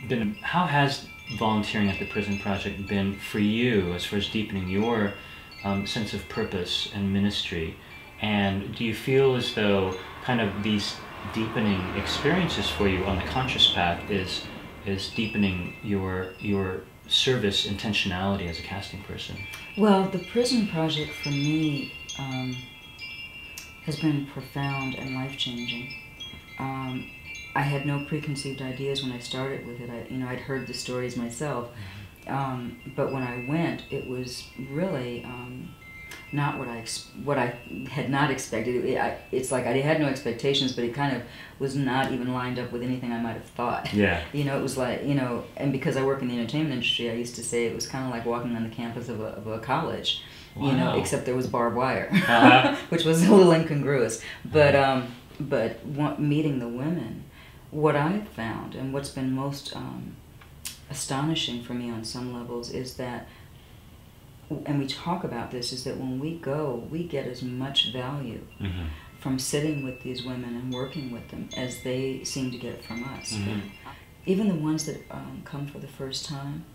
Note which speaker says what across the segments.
Speaker 1: been, how has volunteering at the Prison Project been for you as far as deepening your sense of purpose and ministry? And do you feel as though kind of these deepening experiences for you on the conscious path is deepening your service intentionality as a casting person?
Speaker 2: Well, the Prison Project for me has been profound and life-changing. I had no preconceived ideas when I started with it. I'd heard the stories myself, but when I went, it was really not what I had not expected. It's like I had no expectations, but it kind of was not even lined up with anything I might have thought.
Speaker 1: Yeah.
Speaker 2: It was like, and because I work in the entertainment industry, I used to say it was kind of like walking on the campus of a college,
Speaker 1: wow.
Speaker 2: Except there was barbed wire, which was a little incongruous. But meeting the women, what I've found and what's been most astonishing for me on some levels is that, and we talk about this, is that when we go, we get as much value from sitting with these women and working with them as they seem to get from us. Even the ones that come for the first time,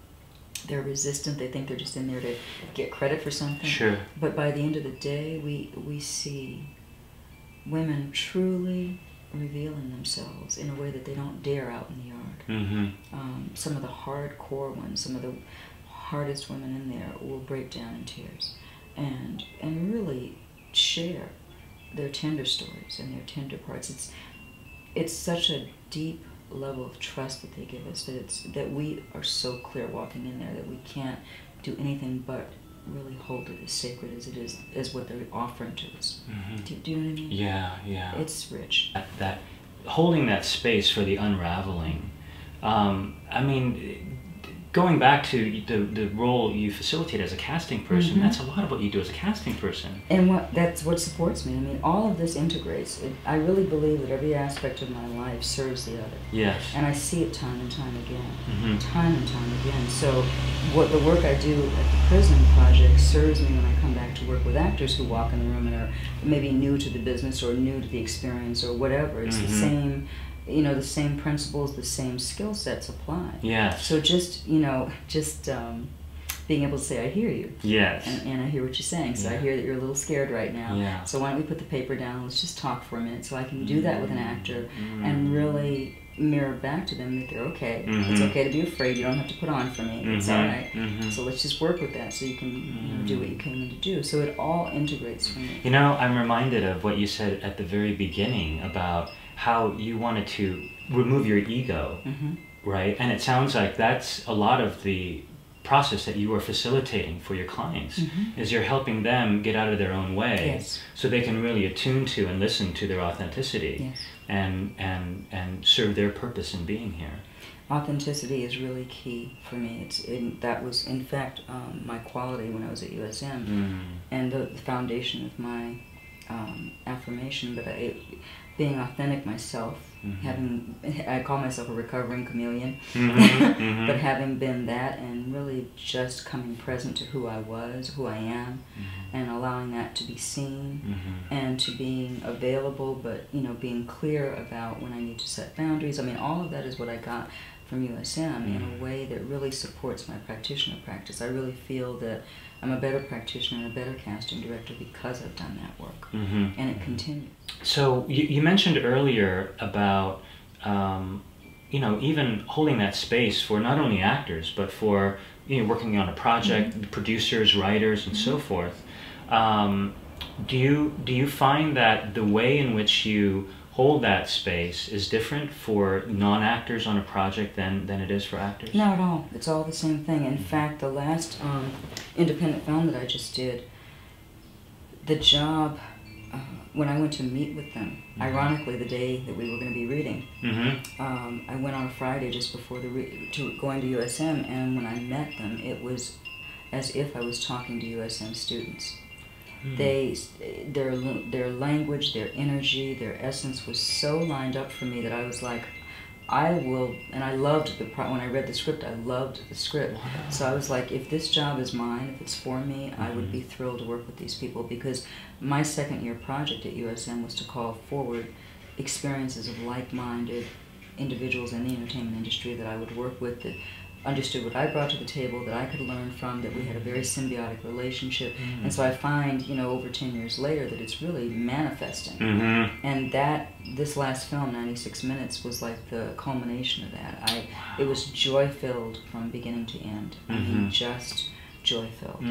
Speaker 2: they're resistant. They think they're just in there to get credit for something.
Speaker 1: Sure.
Speaker 2: But by the end of the day, we see women truly revealing themselves in a way that they don't dare out in the yard. Some of the hardcore ones, some of the hardest women in there will break down in tears and really share their tender stories and their tender parts. It's such a deep level of trust that they give us that we are so clear walking in there that we can't do anything but really hold it as sacred as it is, as what they're offering to us. Do you know what I mean?
Speaker 1: Yeah.
Speaker 2: It's rich.
Speaker 1: That holding that space for the unraveling. I mean, going back to the role you facilitate as a casting person, that's a lot of what you do as a casting person.
Speaker 2: And that's what supports me. I mean, all of this integrates. I really believe that every aspect of my life serves the other.
Speaker 1: Yes.
Speaker 2: And I see it time and time again. Time and time again. So the work I do at the Prison Project serves me when I come back to work with actors who walk in the room and are maybe new to the business or new to the experience or whatever. It's the same, the same principles, the same skill sets apply.
Speaker 1: Yes.
Speaker 2: So just being able to say, I hear you.
Speaker 1: Yes.
Speaker 2: And I hear what you're saying. So I hear that you're a little scared right now.
Speaker 1: Yeah.
Speaker 2: So why don't we put the paper down? Let's just talk for a minute. So I can do that with an actor and really mirror back to them that they're okay. It's okay to be afraid. You don't have to put on for me. It's all right. So let's just work with that so you can do what you came in to do. So it all integrates for me.
Speaker 1: I'm reminded of what you said at the very beginning about how you wanted to remove your ego, right? And it sounds like that's a lot of the process that you are facilitating for your clients, is you're helping them get out of their own way, so they can really attune to and listen to their authenticity, and serve their purpose in being here.
Speaker 2: Authenticity is really key for me. That was, in fact, my quality when I was at USM, and the foundation of my affirmation. But being authentic myself, I call myself a recovering chameleon, but having been that and really just coming present to who I was, who I am, and allowing that to be seen, and to being available, but being clear about when I need to set boundaries. I mean, all of that is what I got from USM in a way that really supports my practitioner practice. I really feel that I'm a better practitioner and a better casting director because I've done that work, and it continues.
Speaker 1: So you mentioned earlier about even holding that space for not only actors but for working on a project, producers, writers, and so forth. Do you find that the way in which you hold that space is different for non-actors on a project than it is for actors?
Speaker 2: Not at all. It's all the same thing. In fact, the last independent film that I just did, the job, when I went to meet with them, ironically the day that we were going to be reading, I went on a Friday just before going to USM, and when I met them, it was as if I was talking to USM students. Their language, their energy, their essence was so lined up for me that I was like, and I loved when I read the script, I loved the script. Wow. So I was like, if this job is mine, if it's for me, I would be thrilled to work with these people, because my second year project at USM was to call forward experiences of like-minded individuals in the entertainment industry that I would work with that understood what I brought to the table, that I could learn from, that we had a very symbiotic relationship. And so I find, you know, over 10 years later that it's really manifesting. And that, this last film, 96 Minutes, was like the culmination of that. It was joy-filled from beginning to end. I mean, just joy-filled.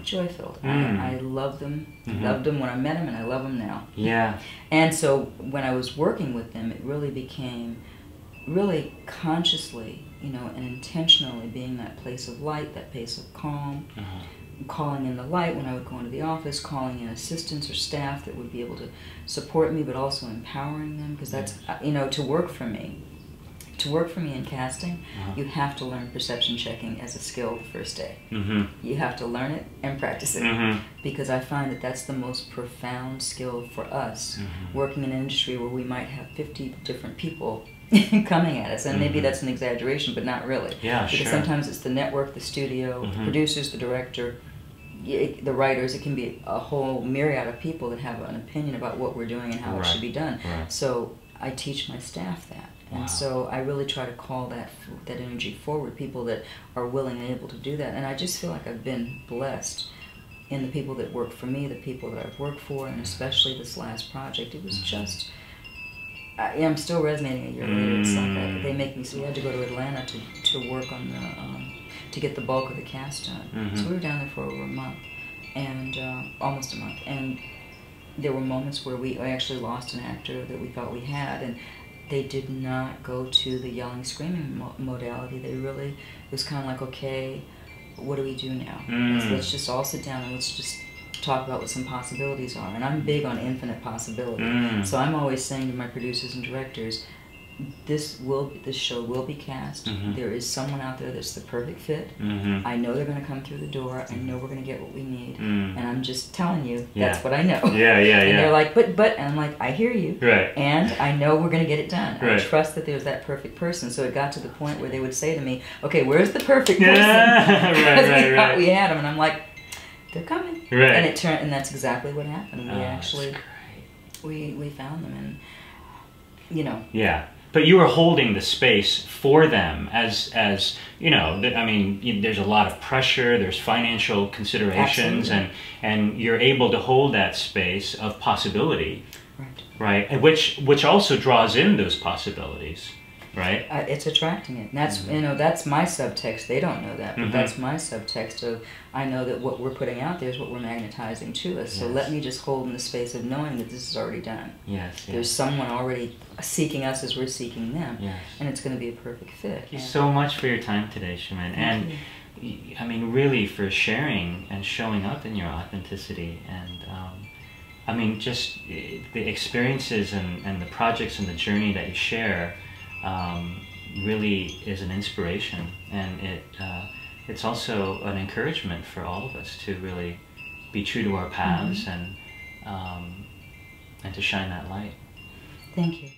Speaker 2: Joy-filled. I love them. Loved them when I met them, and I love them now.
Speaker 1: Yeah.
Speaker 2: And so when I was working with them, it really became really consciously, you know, and intentionally being that place of light, that place of calm, calling in the light when I would go into the office, calling in assistants or staff that would be able to support me, but also empowering them, because that's, you know, to work for me in casting, you have to learn perception checking as a skill the first day. You have to learn it and practice it, because I find that that's the most profound skill for us, working in an industry where we might have 50 different people coming at us, and maybe that's an exaggeration, but not really.
Speaker 1: Yeah,
Speaker 2: because sometimes it's the network, the studio, the producers, the director, the writers. It can be a whole myriad of people that have an opinion about what we're doing and how it should be done. So I teach my staff that. And so I really try to call that energy forward, people that are willing and able to do that. And I just feel like I've been blessed in the people that work for me, the people that I've worked for, and especially this last project. It was just, I'm still resonating a year later. It's like they make me, so we had to go to Atlanta to work on the, to get the bulk of the cast done. So we were down there for over a month, and almost a month. And there were moments where we actually lost an actor that we thought we had, and they did not go to the yelling, screaming modality. They really, it was kind of like, okay, what do we do now? Let's just all sit down and let's just talk about what some possibilities are. And I'm big on infinite possibility. So I'm always saying to my producers and directors, this show will be cast. There is someone out there that's the perfect fit. I know they're going to come through the door. I know we're going to get what we need. And I'm just telling you, that's what I know. And they're like, but, and I'm like, I hear you. And I know we're going to get it done. I trust that there's that perfect person. So it got to the point where they would say to me, okay, where's the perfect person? Because we thought we had them. And I'm like, they're coming. And it turned, and that's exactly what happened. We actually, we found them, and, you know.
Speaker 1: But you were holding the space for them as you know, I mean, there's a lot of pressure, there's financial considerations, and you're able to hold that space of possibility, right? And which also draws in those possibilities, right?
Speaker 2: It's attracting it. And that's, you know, that's my subtext. They don't know that, but that's my subtext of, I know that what we're putting out there is what we're magnetizing to us. So let me just hold in the space of knowing that this is already done. There's someone already seeking us as we're seeking them, and it's going to be a perfect fit.
Speaker 1: Thank you so much for your time today, Chemin, and I mean, really for sharing and showing up in your authenticity, and I mean, just the experiences and the projects and the journey that you share really is an inspiration, and it's also an encouragement for all of us to really be true to our paths and to shine that light.
Speaker 2: Thank you.